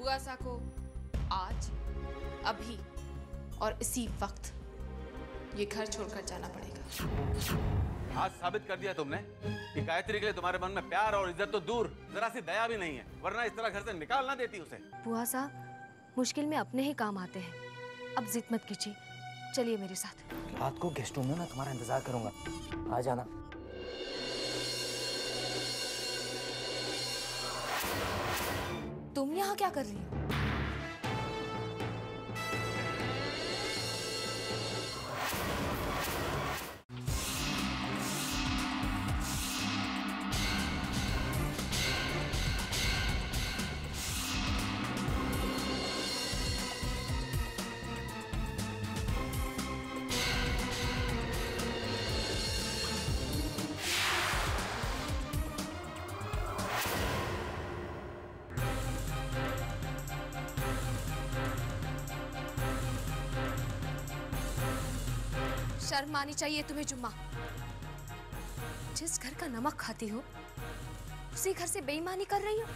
बुआसा को आज, अभी और इसी वक्त ये घर छोड़कर जाना पड़ेगा। आज साबित कर दिया तुमने कि गायत्री के लिए तुम्हारे मन में प्यार और इज्जत तो दूर, जरा सी दया भी नहीं है, वरना इस तरह घर से निकाल ना देती उसे। बुआसा, मुश्किल में अपने ही काम आते हैं। अब जिद मत कीजिए, चलिए मेरे साथ। रात को गेस्ट रूम में मैं तुम्हारा इंतजार करूंगा, आ जाना। तुम यहाँ क्या कर रही हो? शर्म आनी चाहिए तुम्हें जुम्मा। जिस घर का नमक खाती हो उसी घर से बेईमानी कर रही हो।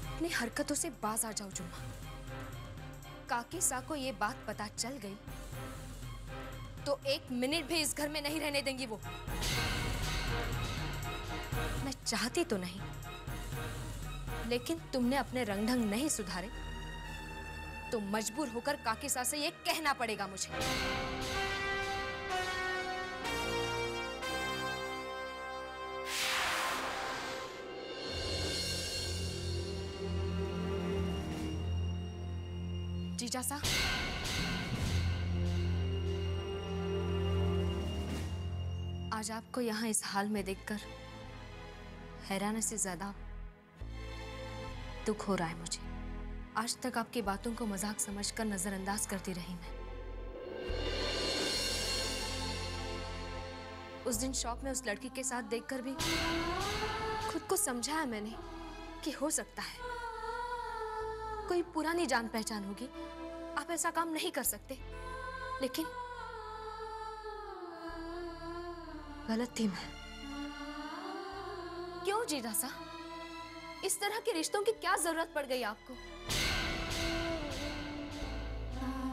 अपनी हरकतों से बाज आ जाओ जुम्मा। काकी सा को ये बात पता चल गई तो 1 मिनट भी इस घर में नहीं रहने देंगी वो। मैं चाहती तो नहीं, लेकिन तुमने अपने रंग ढंग नहीं सुधारे तो मजबूर होकर काकी सा से ये कहना पड़ेगा मुझे। जीजा सा, आज आपको यहां इस हाल में देखकर हैरानी से ज्यादा दुख हो रहा है मुझे। आज तक आपकी बातों को मजाक समझकर नजरअंदाज करती रही मैं। उस दिन शॉप में उस लड़की के साथ देखकर भी खुद को समझाया मैंने कि हो सकता है कोई पुरानी जान पहचान होगी, आप ऐसा काम नहीं कर सकते, लेकिन गलत थी मैं। क्यों जीजा सा, इस तरह के रिश्तों की क्या जरूरत पड़ गई आपको?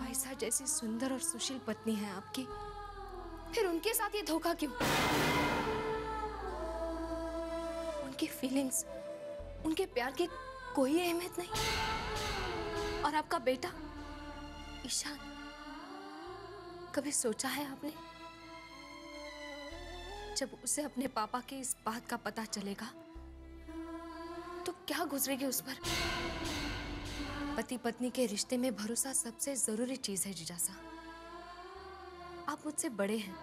ऐसा जैसी सुंदर और सुशील पत्नी है आपकी, फिर उनके साथ ये धोखा क्यों? उनकी फीलिंग्स, उनके प्यार की कोई अहमियत नहीं। और आपका बेटा ईशान, कभी सोचा है आपने जब उसे अपने पापा के इस बात का पता चलेगा तो क्या गुजरेगी उस पर? पति पत्नी के रिश्ते में भरोसा सबसे जरूरी चीज है जीजा सा। आप मुझसे बड़े हैं,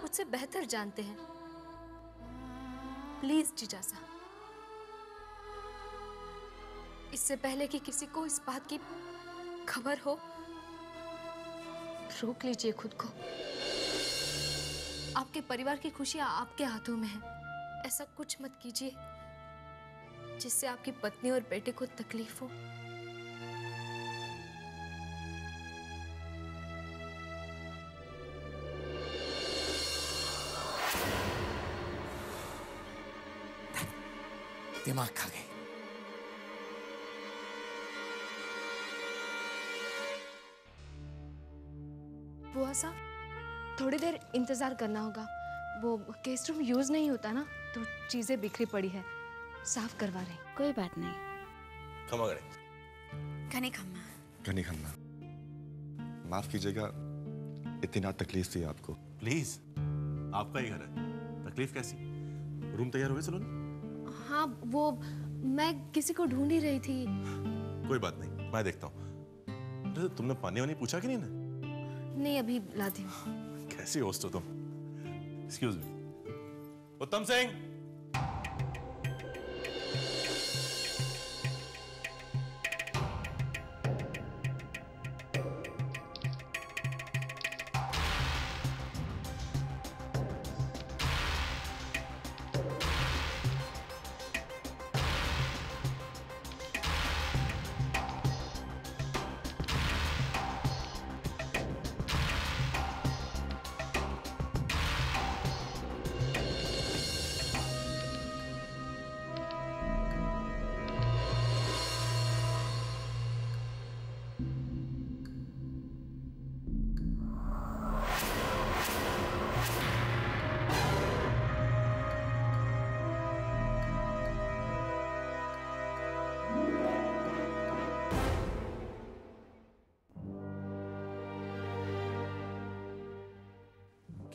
मुझसे बेहतर जानते हैं। प्लीज जीजा सा, इससे पहले कि किसी को इस बात की खबर हो, रोक लीजिए खुद को। आपके परिवार की खुशियां आपके हाथों में है। ऐसा कुछ मत कीजिए जिससे आपकी पत्नी और बेटे को तकलीफ हो। दिमाग खा गई। बुआ साहब, थोड़ी देर इंतजार करना होगा। वो केस रूम यूज नहीं होता ना, तो चीजें बिखरी पड़ी है, साफ करवा रही। कोई बात नहीं। खमा करे। घनी खम्मा। घनी खन्ना, माफ कीजिएगा, इतनी ना तकलीफ थी आपको। प्लीज, आपका ही घर है, तकलीफ कैसी? रूम तैयार हो गए सलोनी? हाँ, वो मैं किसी को ढूंढ ही रही थी। कोई बात नहीं, मैं देखता हूँ। तुमने पानी वानी पूछा कि नहीं ना? नहीं, अभी लाती हूँ। कैसी होस्ट हो तुम? Excuse me. उत्तम सिंह,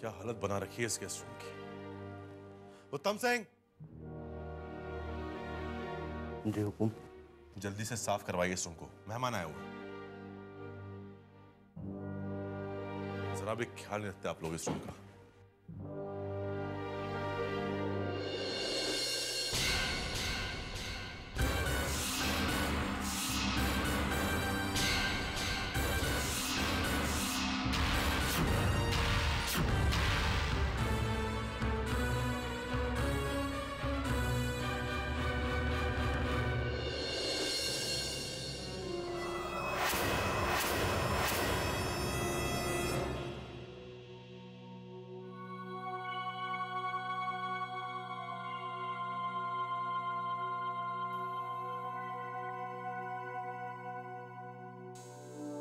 क्या हालत बना रखी है इस गेस्ट रूम की। उत्तम सिंह, जी हुकुम। जल्दी से साफ करवाइए इस रूम को, मेहमान आए हुए हैं। जरा भी ख्याल नहीं रखते आप लोग इस रूम का।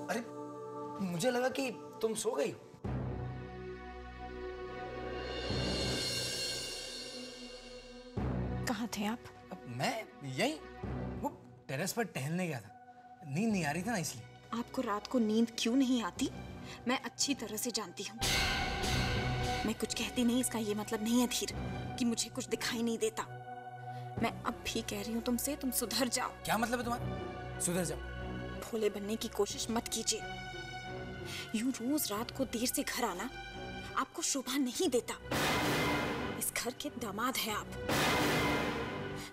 अरे मुझे लगा कि तुम सो गई हो। कहाँ थे आप? मैं यही वो टेरेस पर टहलने गया था, नींद नहीं आ रही था ना इसलिए। आपको रात को नींद क्यों नहीं आती मैं अच्छी तरह से जानती हूँ। मैं कुछ कहती नहीं इसका ये मतलब नहीं है धीर कि मुझे कुछ दिखाई नहीं देता। मैं अब भी कह रही हूँ तुमसे, तुम सुधर जाओ। क्या मतलब है तुम्हारा? सुधर जाओ? भोले बनने की कोशिश मत कीजिए। यूं रोज रात को देर से घर आना आपको शोभा नहीं देता। इस घर के दामाद हैं आप।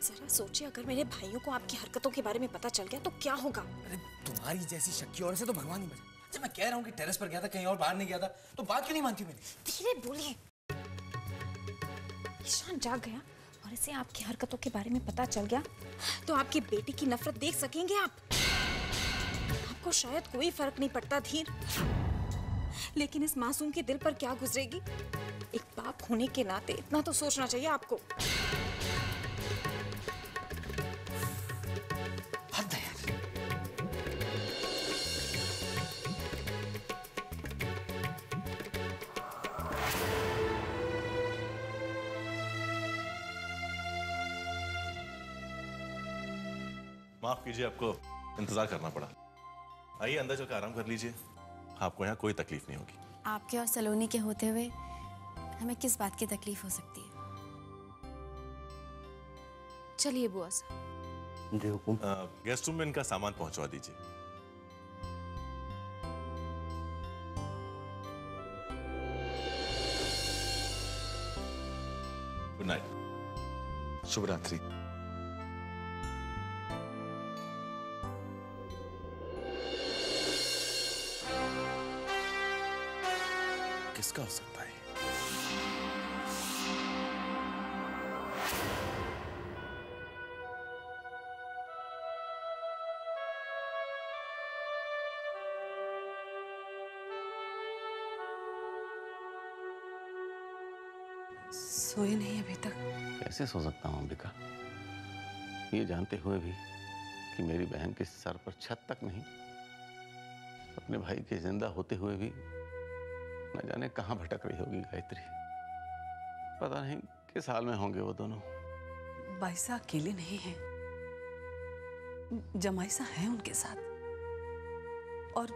जरा सोचिए, अगर मेरे भाइयों को आपकी हरकतों के बारे में पता चल गया तो क्या होगा? अरे तुम्हारी जैसी शक्की और से तो भगवान ही बचा। जब मैं कह रहा हूँ कि टेरेस पर गया था, कहीं और बाहर नहीं गया था, तो बात क्यों नहीं मानती मेरी? धीरे बोलिए। ईशान जाग गया और इसे आपकी हरकतों के बारे में पता चल गया तो आपकी बेटी की नफरत देख सकेंगे आप। आपको शायद कोई फर्क नहीं पड़ता धीर, लेकिन इस मासूम के दिल पर क्या गुजरेगी, एक बाप होने के नाते इतना तो सोचना चाहिए आपको। हद है यार। माफ कीजिए, आपको इंतजार करना पड़ा। आइए अंदर चलकर आराम कर लीजिए, आपको यहाँ कोई तकलीफ नहीं होगी। आपके और सलोनी के होते हुए हमें किस बात की तकलीफ हो सकती है? चलिए बुआ साहब। जी हुकुम। गेस्ट रूम में इनका सामान पहुंचवा दीजिए। Good night. शुभ रात्रि। किसका हो सकता है? सोए नहीं अभी तक? कैसे सो सकता हूँ अंबिका, ये जानते हुए भी कि मेरी बहन के सर पर छत तक नहीं, अपने भाई के जिंदा होते हुए भी न जाने कहां भटक रही होगी गायत्री। पता नहीं किस हाल में होंगे वो दोनों। बाईसा अकेले नहीं है, जमाईसा है उनके साथ और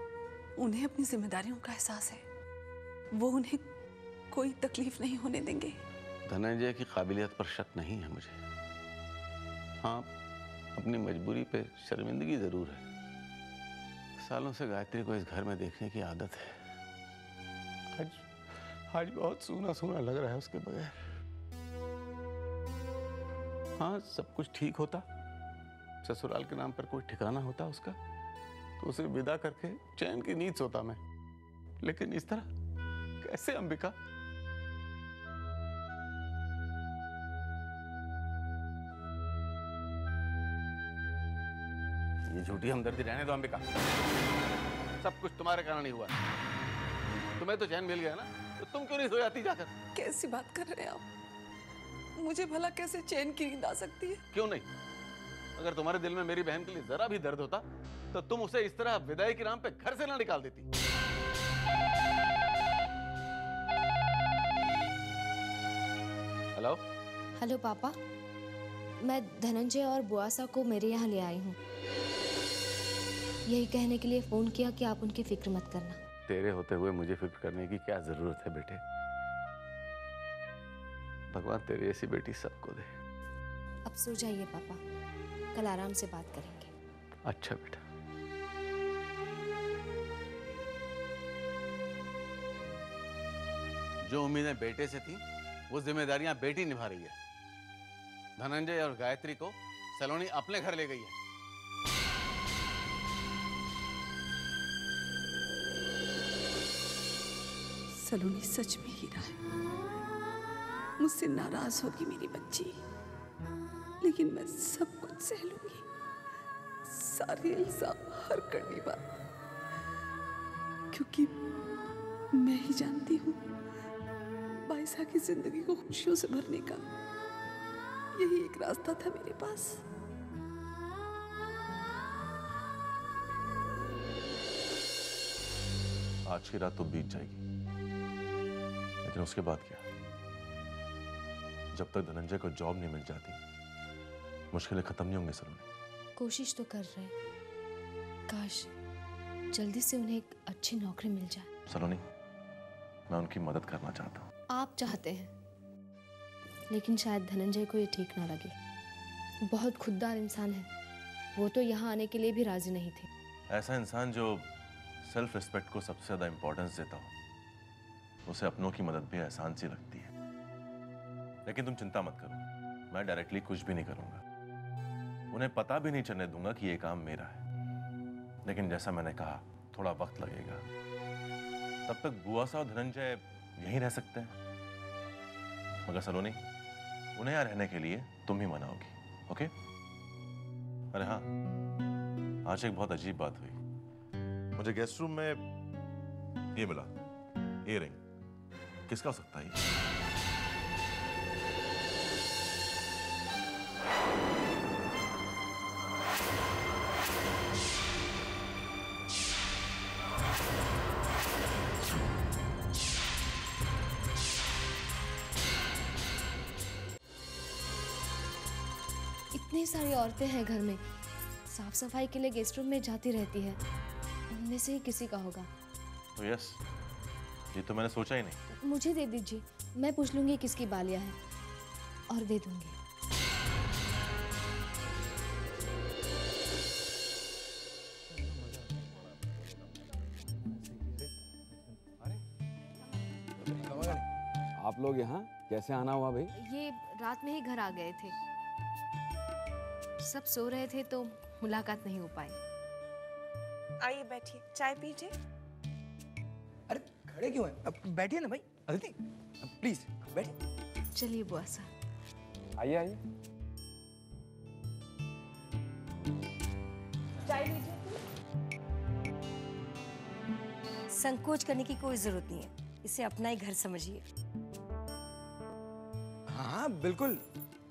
उन्हें अपनी जिम्मेदारियों का एहसास है। वो उन्हें कोई तकलीफ नहीं होने देंगे। धनंजय की काबिलियत पर शक नहीं है मुझे। हाँ, अपनी मजबूरी पे शर्मिंदगी जरूर है। सालों से गायत्री को इस घर में देखने की आदत है। आज बहुत सूना सूना लग रहा है उसके बगैर। हाँ, सब कुछ ठीक होता, ससुराल के नाम पर कोई ठिकाना होता उसका, तो उसे विदा करके चैन की नींद सोता मैं। लेकिन इस तरह कैसे अंबिका? ये झूठी हमदर्दी रहने दो अंबिका। सब कुछ तुम्हारे कारण ही हुआ। तुम्हें तो चैन मिल गया ना, तो तुम क्यों नहीं सो जाती जाकर? कैसी बात कर रहे हैं आप? मुझे भला कैसे चैन की नींद आ सकती है? क्यों नहीं? अगर तुम्हारे दिल में मेरी बहन के लिए जरा भी दर्द होता तो तुम उसे इस तरह विदाई के नाम पे घर से ना निकाल देती। हेलो हेलो पापा, मैं धनंजय और बुआसा को मेरे यहाँ ले आई हूँ। यही कहने के लिए फोन किया कि आप उनकी फिक्र मत करना। तेरे होते हुए मुझे फिक्र करने की क्या जरूरत है बेटे? भगवान तेरी ऐसी बेटी सबको दे। अब सो जाइए पापा, कल आराम से बात करेंगे। अच्छा बेटा। जो उम्मीदें बेटे से थी वो जिम्मेदारियां बेटी निभा रही है। धनंजय और गायत्री को सलोनी अपने घर ले गई है। सलोनी सच में हीरा है। मुझसे नाराज होगी मेरी बच्ची, लेकिन मैं सब कुछ सह लूंगी, सारे इल्जाम हर कड़वी बात, क्योंकि मैं ही जानती हूँ बाइसा की जिंदगी को खुशियों से भरने का यही एक रास्ता था मेरे पास। आज की रात तो बीत जाएगी, लेकिन उसके बाद क्या? जब तक धनंजय को जॉब नहीं मिल जाती मुश्किलें खत्म नहीं होंगी सलोनी। कोशिश तो कर रहे हैं, काश जल्दी से उन्हें एक अच्छी नौकरी मिल जाए। सलोनी, मैं उनकी मदद करना चाहता हूँ। आप चाहते हैं, लेकिन शायद धनंजय को ये ठीक ना लगे। बहुत खुददार इंसान है, वो तो यहाँ आने के लिए भी राजी नहीं थे। ऐसा इंसान जो सेल्फ रिस्पेक्ट को सबसे ज्यादा इंपॉर्टेंस देता हो, उसे अपनों की मदद भी आसान सी लगती है। लेकिन तुम चिंता मत करो, मैं डायरेक्टली कुछ भी नहीं करूंगा। उन्हें पता भी नहीं चलने दूंगा कि ये काम मेरा है। लेकिन जैसा मैंने कहा, थोड़ा वक्त लगेगा। तब तक बुआ सा और धनंजय यहीं रह सकते हैं। मगर सलोनी, उन्हें यहाँ रहने के लिए तुम ही मनाओगी, ओके? अरे हाँ, आज एक बहुत अजीब बात हुई। मुझे गेस्ट रूम में ये मिला, ईयरिंग। किसका हो सकता है ये? इतनी सारी औरतें हैं घर में, साफ सफाई के लिए गेस्ट रूम में जाती रहती है। उनमें से ही किसी का होगा। तो यस, ये तो मैंने सोचा ही नहीं। मुझे दे दीजिए, मैं पूछ लूंगी किसकी बालियां हैं और दे दूंगी। आप लोग यहाँ कैसे आना हुआ भाई? ये रात में ही घर आ गए थे, सब सो रहे थे तो मुलाकात नहीं हो पाई। आइए बैठिए, चाय पीजिए। अरे खड़े क्यों हैं? अब बैठिए ना भाई। अदिति प्लीज बैठिए। चलिए बुआ साहब। आइए आइए। चाय लीजिए। संकोच करने की कोई जरूरत नहीं है, इसे अपना ही घर समझिए। हाँ बिल्कुल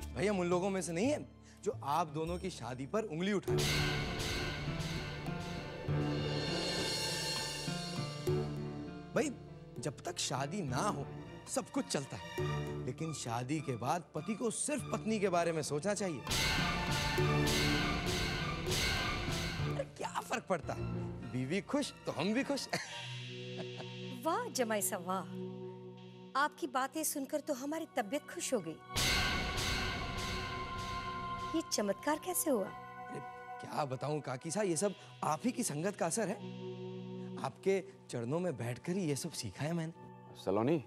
भाई, हम उन लोगों में से नहीं है जो आप दोनों की शादी पर उंगली उठाए। भाई जब तक शादी ना हो सब कुछ चलता है, लेकिन शादी के बाद पति को सिर्फ पत्नी के बारे में सोचना चाहिए। अरे क्या फर्क पड़ता है, बीवी खुश तो हम भी खुश। वाह जमाई साहब वाह, आपकी बातें सुनकर तो हमारी तबीयत खुश हो गई। ये चमत्कार कैसे हुआ? अरे क्या बताऊं काकी साहब, ये सब आप ही की संगत का असर है। आपके चरणों में बैठकर ही ये सब सीखा है मैंने। सलोनी,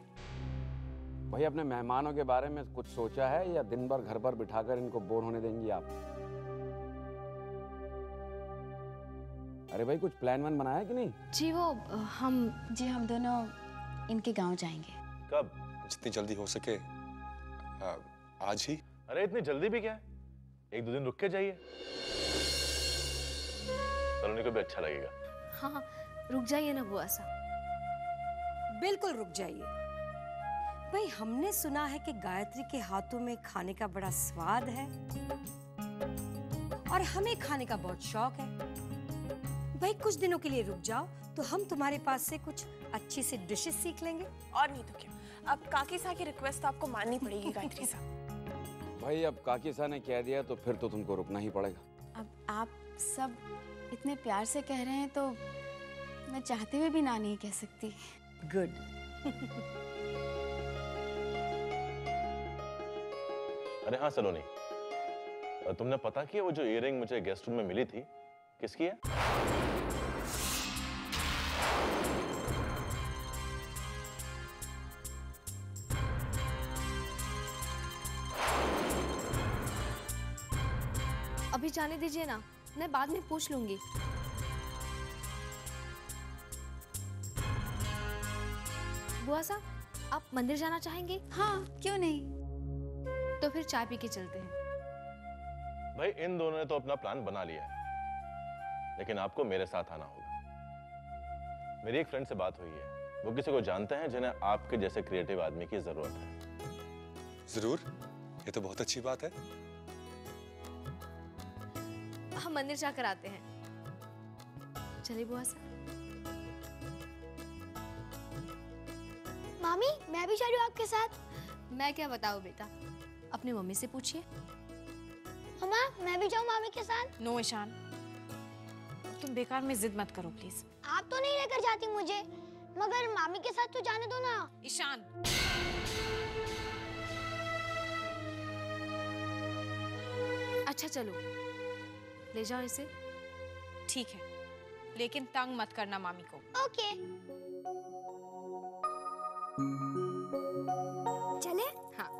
भाई अपने मेहमानों के बारे में कुछ सोचा है या दिन भर घर पर बिठाकर इनको बोर होने देंगी आप? अरे भाई कुछ प्लान वन बनाया कि नहीं? जी हम दोनों इनके गांव जाएंगे। कब? जितनी जल्दी हो सके। आज ही? अरे इतनी जल्दी भी क्या है, एक दो दिन रुक के जाइए, सलोनी को भी अच्छा लगेगा। हाँ रुक जाइए ना बुआ साहब। बिल्कुल रुक जाइए। भाई हमने सुना है कि गायत्री के हाथों में खाने का बड़ा स्वाद है और हमें खाने का बहुत शौक है। भाई कुछ दिनों के लिए रुक जाओ तो हम तुम्हारे पास से कुछ अच्छी सी डिशेस सीख लेंगे। और नहीं तो क्या, अब काकी साहब की रिक्वेस्ट तो आपको माननी पड़ेगी गायत्री साहब। भाई अब काकी साहब ने कह दिया तो फिर तो तुमको रुकना ही पड़ेगा। अब आप सब इतने प्यार से कह रहे हैं तो मैं चाहते हुए भी ना नहीं कह सकती। गुड। अरे हाँ सलोनी, तुमने पता किया वो जो इयररिंग मुझे गेस्ट रूम में मिली थी किसकी है? अभी जाने दीजिए ना, मैं बाद में पूछ लूंगी। बुआ साहब, आप मंदिर जाना चाहेंगे? हाँ, क्यों नहीं। तो फिर चाय पी के चलते हैं। भाई इन दोनों ने तो अपना प्लान बना लिया है, लेकिन आपको मेरे साथ आना होगा। मेरी एक फ्रेंड से बात हुई है, वो किसी को जानते हैं जिन्हें आपके जैसे क्रिएटिव आदमी की जरूरत है। जरूर, ये तो बहुत अच्छी बात है। हम मंदिर जाकर आते हैं। चलिए बुआ साहब। मामी, मैं भी जा रही हूँ आपके साथ। मैं क्या बताऊँ बेटा, अपनी मम्मी से पूछिए। मम्मा, मैं भी जाऊँ मामी के साथ? नो ईशान, तुम बेकार में जिद मत करो प्लीज। आप तो नहीं लेकर जाती मुझे, मगर मामी के साथ तो जाने दो ना। ईशान, अच्छा चलो, ले जाओ इसे। ठीक है, लेकिन तंग मत करना मामी को। ओके। चले? हाँ।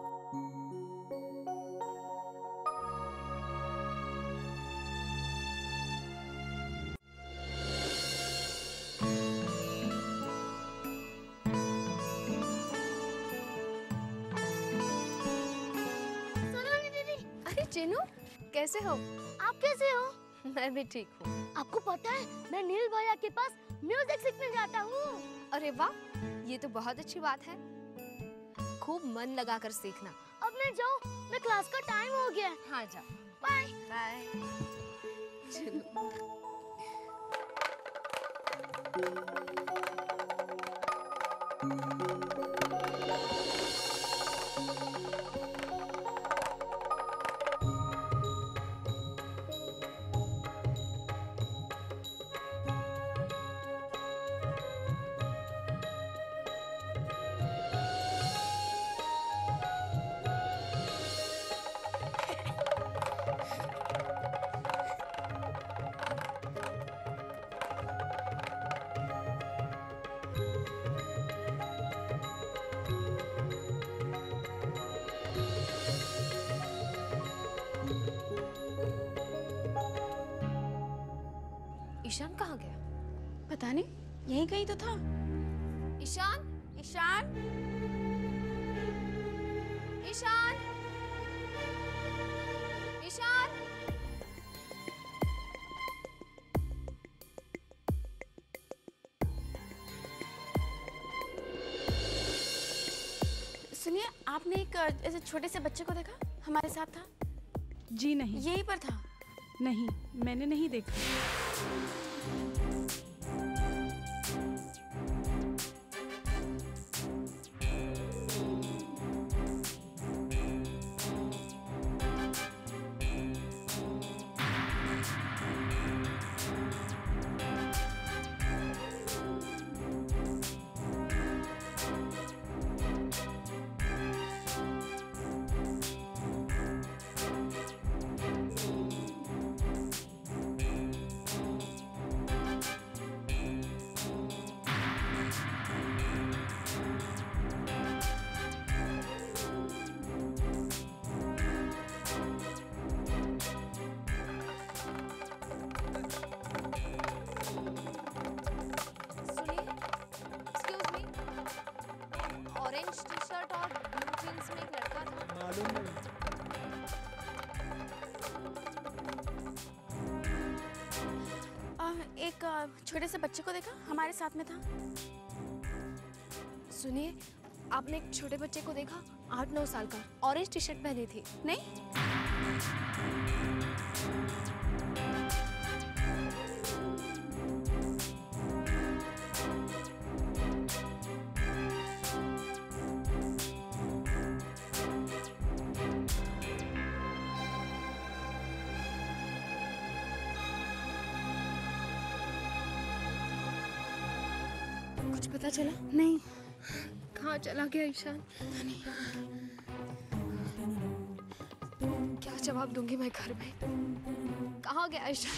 सोनाली दीदी। अरे चिनू, कैसे हो? आप कैसे हो? मैं भी ठीक हूँ। आपको पता है, मैं नील भैया के पास म्यूजिक सीखने जाता हूँ। अरे वाह, ये तो बहुत अच्छी बात है। खूब मन लगाकर सीखना। अब मैं जाऊँ, मैं क्लास का टाइम हो गया। हाँ जाओ। Bye bye. चलो। ईशान कहाँ गया? पता नहीं, यहीं कहीं तो था। ईशान, ईशान, ईशान, ईशान। सुनिए, आपने एक ऐसे छोटे से बच्चे को देखा? हमारे साथ था। जी नहीं। यहीं पर था। नहीं, मैंने नहीं देखा। ऑरेंज टी शर्ट और ब्लू जींस में एक लड़का था। मालूम नहीं। एक छोटे से बच्चे को देखा? हमारे साथ में था। सुनिए, आपने एक छोटे बच्चे को देखा? 8-9 साल का, ऑरेंज टी शर्ट पहनी थी। नहीं? कुछ पता चला? नहीं। कहाँ चला गया ईशान? जवाब दूंगी मैं घर में? कहाँ गया ईशान?